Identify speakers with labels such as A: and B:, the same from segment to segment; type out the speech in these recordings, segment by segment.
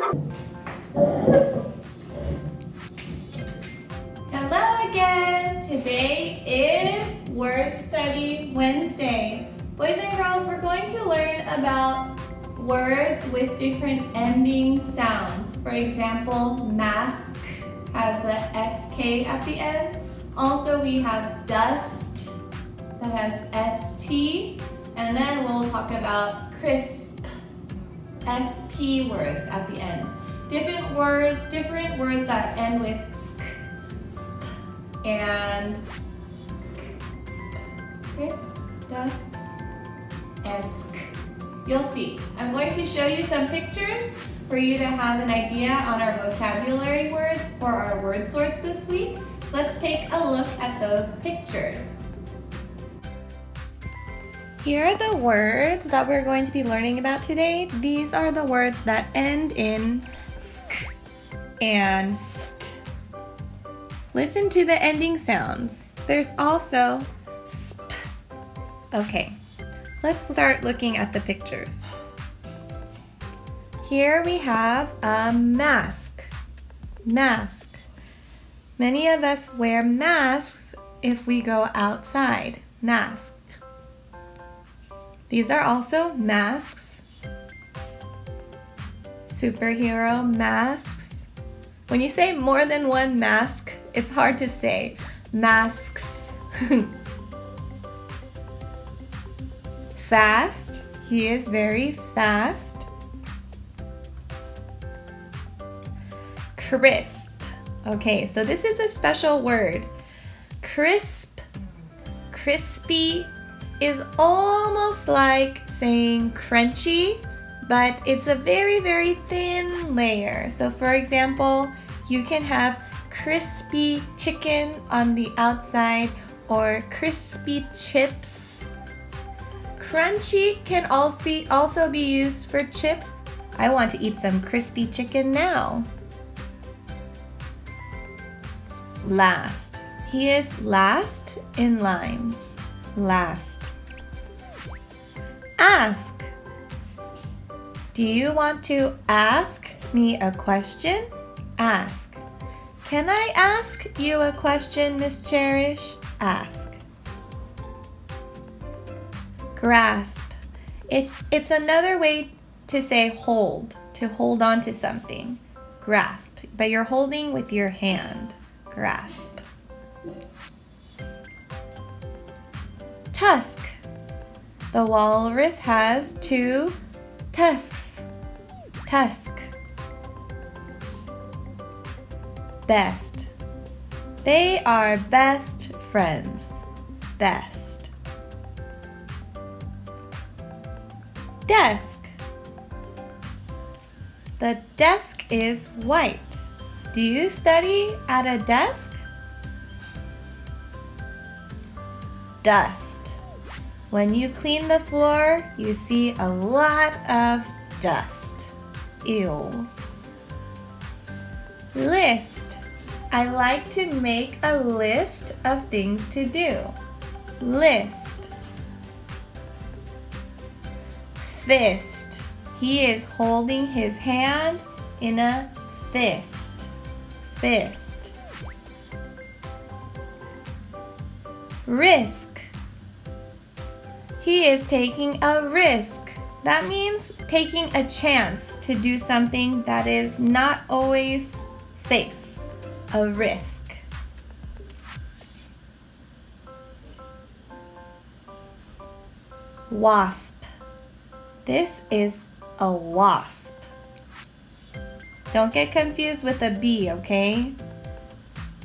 A: Hello again! Today is Word Study Wednesday. Boys and girls, we're going to learn about words with different ending sounds. For example, mask has the SK at the end. Also, we have dust that has ST. And then we'll talk about crisp, SP words at the end. Different words that end with sk, sp, and sk, sp. Crisp, dust, and sk. You'll see. I'm going to show you some pictures for you to have an idea on our vocabulary words for our word sorts this week. Let's take a look at those pictures. Here are the words that we're going to be learning about today. These are the words that end in sk and st. Listen to the ending sounds. There's also sp. Okay, let's start looking at the pictures. Here we have a mask. Mask. Many of us wear masks if we go outside. Mask. These are also masks. Superhero masks. When you say more than one mask, it's hard to say. Masks. Fast. He is very fast. Crisp. Okay, so this is a special word. Crisp, crispy, is almost like saying crunchy, but it's a very, very thin layer. So for example, you can have crispy chicken on the outside or crispy chips. Crunchy can also be used for chips. I want to eat some crispy chicken now. Last. He is last in line. Last. Ask. Do you want to ask me a question? Ask. Can I ask you a question, Miss Cherish? Ask. Grasp. It's another way to say hold, to hold on to something. Grasp, but you're holding with your hand. Grasp. Tusk. The walrus has two tusks. Tusk. Best. They are best friends. Best. Desk. The desk is white. Do you study at a desk? Dust. When you clean the floor, you see a lot of dust. Ew. List. I like to make a list of things to do. List. Fist. He is holding his hand in a fist. Fist. Risk. He is taking a risk. That means taking a chance to do something that is not always safe. A risk. Wasp. This is a wasp. Don't get confused with a bee, okay?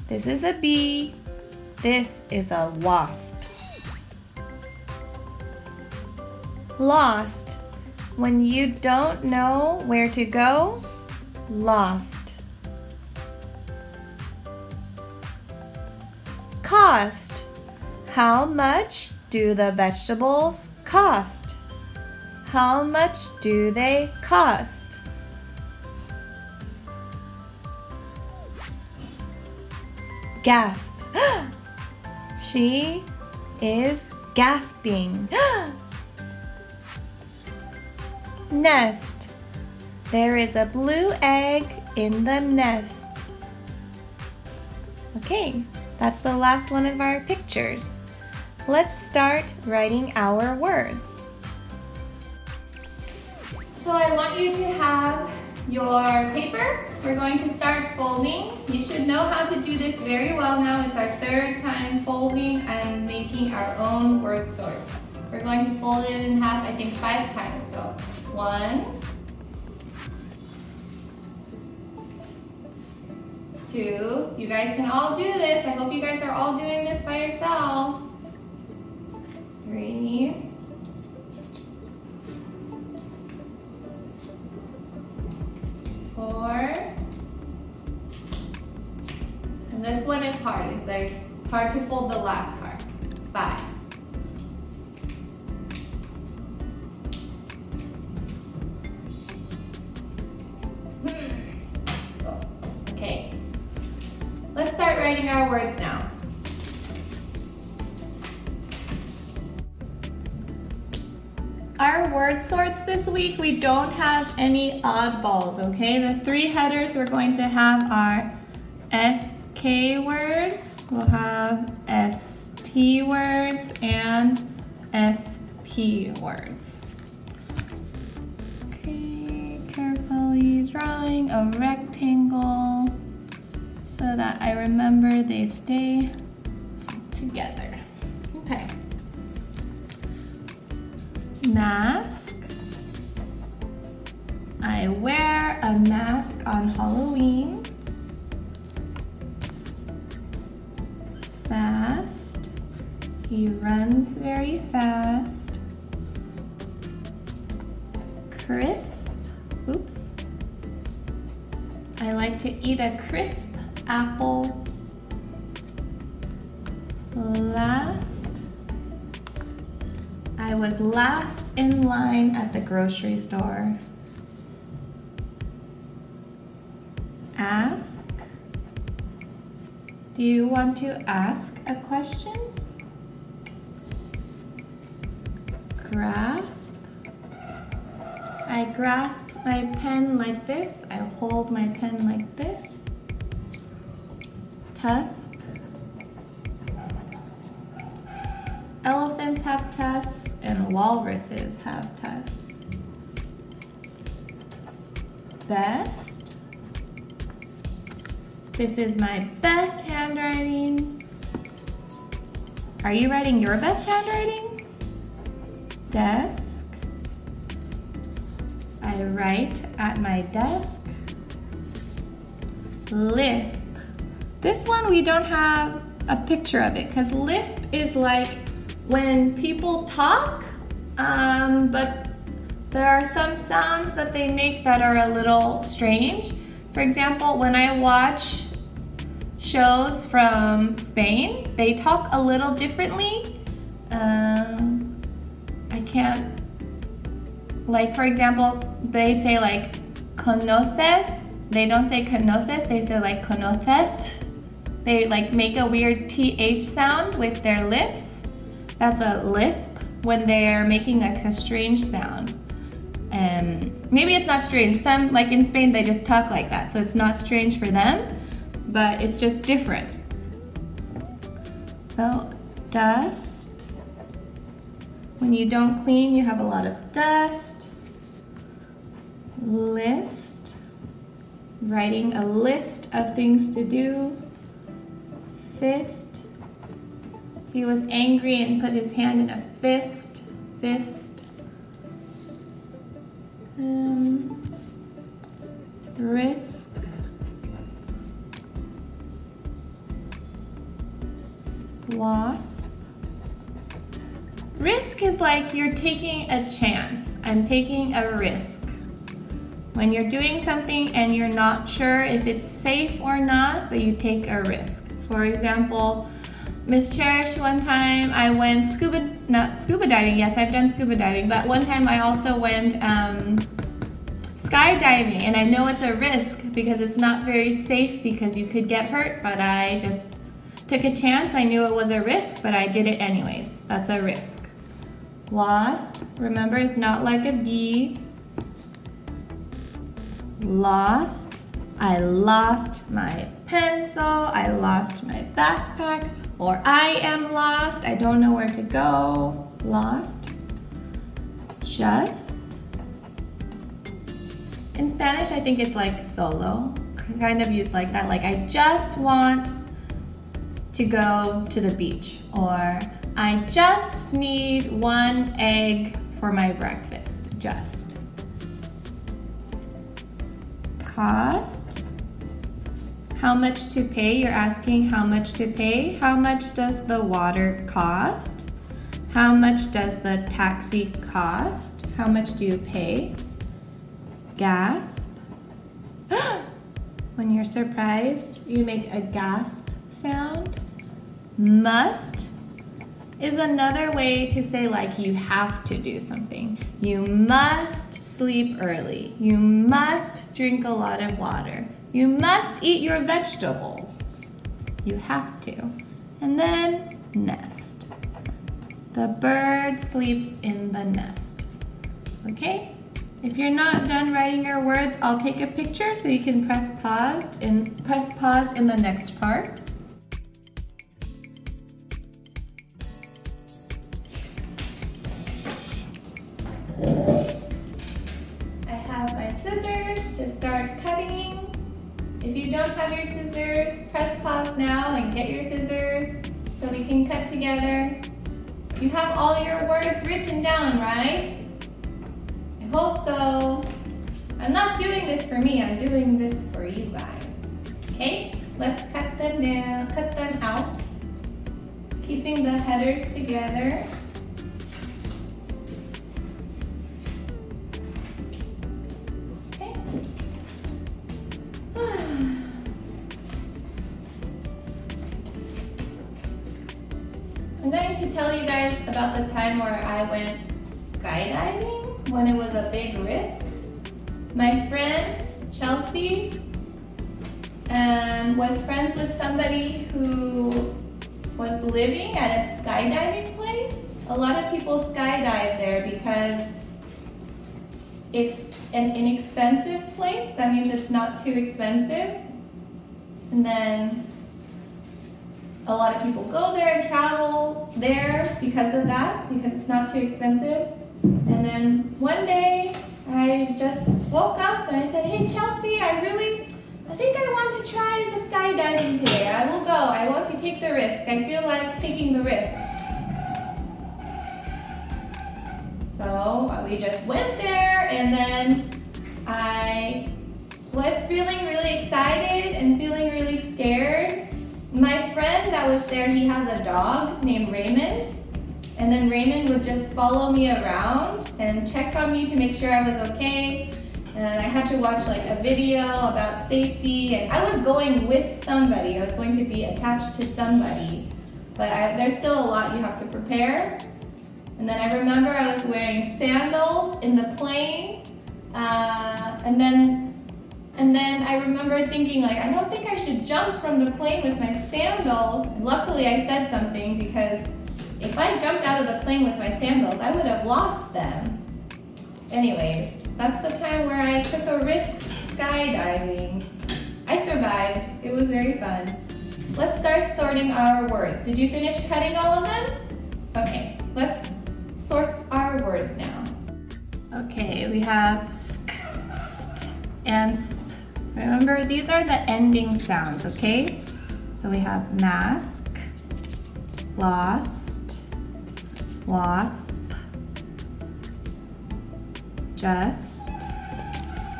A: This is a bee. This is a wasp. Lost. When you don't know where to go, lost. Cost. How much do the vegetables cost? How much do they cost? Gasp. She is gasping. Nest. There is a blue egg in the nest. Okay, that's the last one of our pictures. Let's start writing our words. So I want you to have your paper. We're going to start folding. You should know how to do this very well now. It's our third time folding and making our own word sorts. We're going to fold it in half, I think 5 times. So 1, 2, you guys can all do this. I hope you guys are all doing this by yourself. 3, 4, and this one is hard. It's hard to fold the last part. 5. Okay, let's start writing our words now. Our word sorts this week, we don't have any oddballs, okay? The 3 headers we're going to have are SK words, we'll have ST words, and SP words. Okay, carefully drawing a rectangle so that I remember they stay together. Okay. Mask. I wear a mask on Halloween. Fast. He runs very fast. Crisp. Oops. I like to eat a crisp apple. Last. I was last in line at the grocery store. Ask. Do you want to ask a question? Grasp. I grasp my pen like this. I hold my pen like this. Tusk. Elephants have tusks and walruses have tusks. Best. This is my best handwriting. Are you writing your best handwriting? Desk. I write at my desk. Lisp. This one we don't have a picture of it because lisp is like when people talk, but there are some sounds that they make that are a little strange. For example, when I watch shows from Spain, they talk a little differently. I can't, like for example, they say like conoces. They don't say conoces, they say like conoces. They like make a weird TH sound with their lips. That's a lisp when they're making like a strange sound. And maybe it's not strange. Some, like in Spain, they just talk like that. So it's not strange for them, but it's just different. So, dust. When you don't clean, you have a lot of dust. List. Writing a list of things to do. Fist. He was angry and put his hand in a fist. Fist. Risk. Wasp. Risk is like you're taking a chance. I'm taking a risk. When you're doing something and you're not sure if it's safe or not, but you take a risk. For example, Miss Cherish, one time I went not scuba diving, yes, I've done scuba diving, but one time I also went skydiving, and I know it's a risk because it's not very safe because you could get hurt, but I just took a chance. I knew it was a risk, but I did it anyways. That's a risk. Wasp, remember, it's not like a bee. lost. I lost my pencil. I lost my backpack. Or I am lost. I don't know where to go. Lost. Just. In Spanish, I think it's like solo. Kind of used like that. Like, I just want to go to the beach. Or I just need 1 egg for my breakfast. Just. Cost. How much to pay? You're asking how much to pay. How much does the water cost? How much does the taxi cost? How much do you pay? Gasp. When you're surprised, you make a gasp sound. Must is another way to say like you have to do something. You must sleep early. You must drink a lot of water. You must eat your vegetables. You have to. And then nest. The bird sleeps in the nest. Okay? If you're not done writing your words, I'll take a picture so you can press pause in the next part. I have my scissors to start cutting. If you don't have your scissors, press pause now and get your scissors so we can cut together. You have all your words written down, right? I hope so. I'm not doing this for me, I'm doing this for you guys. Okay, let's cut them down, cut them out. Keeping the headers together. Okay. I'm going to tell you guys about the time where I went skydiving when it was a big risk. My friend Chelsea was friends with somebody who was living at a skydiving place. A lot of people skydive there because it's an inexpensive place. That means it's not too expensive. And then a lot of people go there and travel there because of that, because it's not too expensive. And then one day I just woke up and I said, hey Chelsea, I think I want to try the skydiving today. I will go. I want to take the risk. I feel like taking the risk. So we just went there, and then I was feeling really excited and feeling really scared. My friend that was there, he has a dog named Raymond. And then Raymond would just follow me around and check on me to make sure I was okay. And I had to watch like a video about safety, and I was going with somebody. I was going to be attached to somebody. But there's still a lot you have to prepare. And then I remember I was wearing sandals in the plane. And then I remember thinking like, I don't think I should jump from the plane with my sandals. Luckily I said something, because if I jumped out of the plane with my sandals, I would have lost them. Anyways, that's the time where I took a risk skydiving. I survived. It was very fun. Let's start sorting our words. Did you finish cutting all of them? Okay, let's sort our words now. Okay, we have sk, st, and sp. Remember, these are the ending sounds, okay? So we have mask, lost, wasp, just,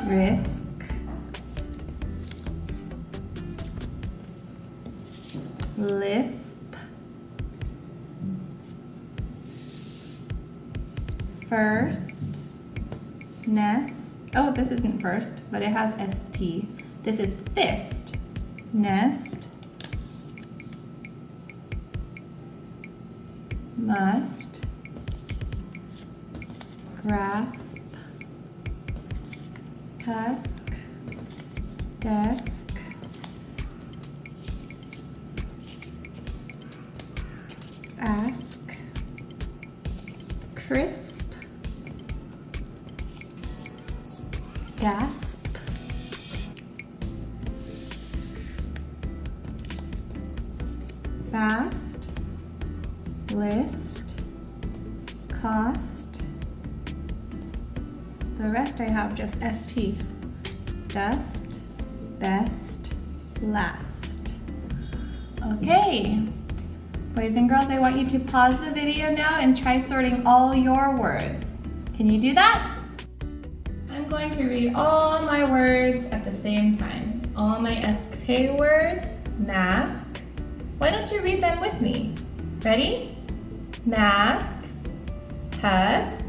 A: risk, lisp, first, nest. Oh, this isn't first, but it has ST. This is fist, nest, must, grasp, tusk, desk, ask, crisp, gasp, fast, list, cost. The rest I have just ST. Dust, best, last. Okay. Boys and girls, I want you to pause the video now and try sorting all your words. Can you do that? I'm going to read all my words at the same time. All my SK words, mask. Why don't you read them with me? Ready? Mask, tusk,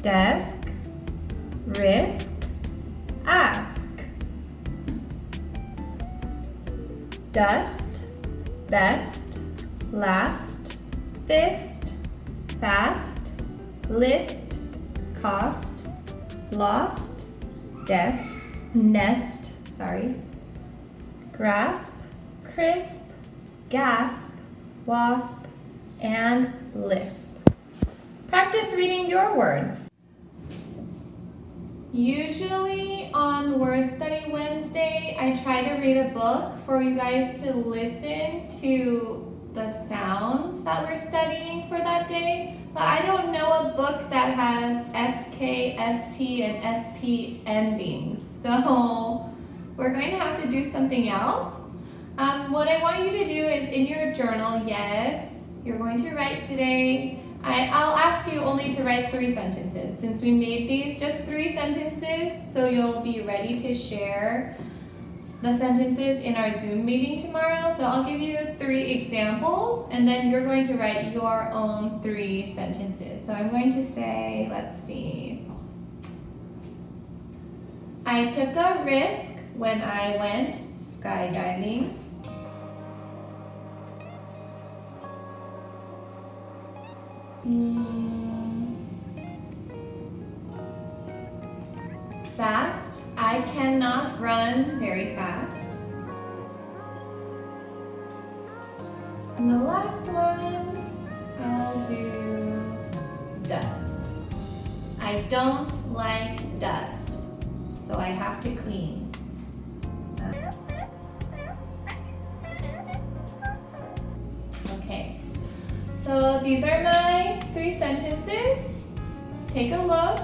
A: desk, risk, ask. Dust, best, last, fist, fast, list, cost, lost, desk, nest, grasp, crisp, gasp, wasp, and lisp. Practice reading your words. Usually on Word Study Wednesday, I try to read a book for you guys to listen to the sounds that we're studying for that day, but I don't know a book that has SK, ST, and SP endings, so we're going to have to do something else. What I want you to do is in your journal, yes, you're going to write today. I'll ask you only to write 3 sentences since we made these just 3 sentences, so you'll be ready to share the sentences in our Zoom meeting tomorrow. So I'll give you 3 examples and then you're going to write your own 3 sentences. So I'm going to say, let's see. I took a risk when I went skydiving. Fast, I cannot run very fast. And the last one, I'll do dust. I don't like dust, so I have to clean. Okay, so these are my 3 sentences. Take a look.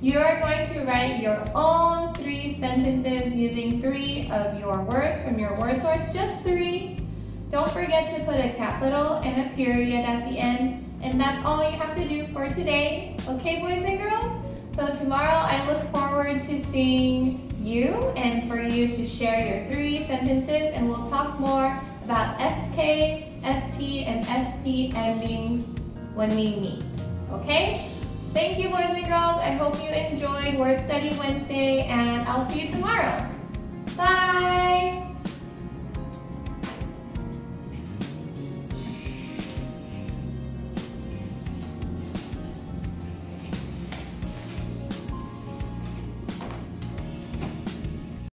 A: You are going to write your own 3 sentences using 3 of your words from your word sorts, just 3. Don't forget to put a capital and a period at the end. And that's all you have to do for today. Okay, boys and girls? So tomorrow I look forward to seeing you and for you to share your 3 sentences, and we'll talk more about SK, ST, and SP endings when we meet. Okay? Thank you, boys and girls. I hope you enjoyed Word Study Wednesday, and I'll see you tomorrow. Bye!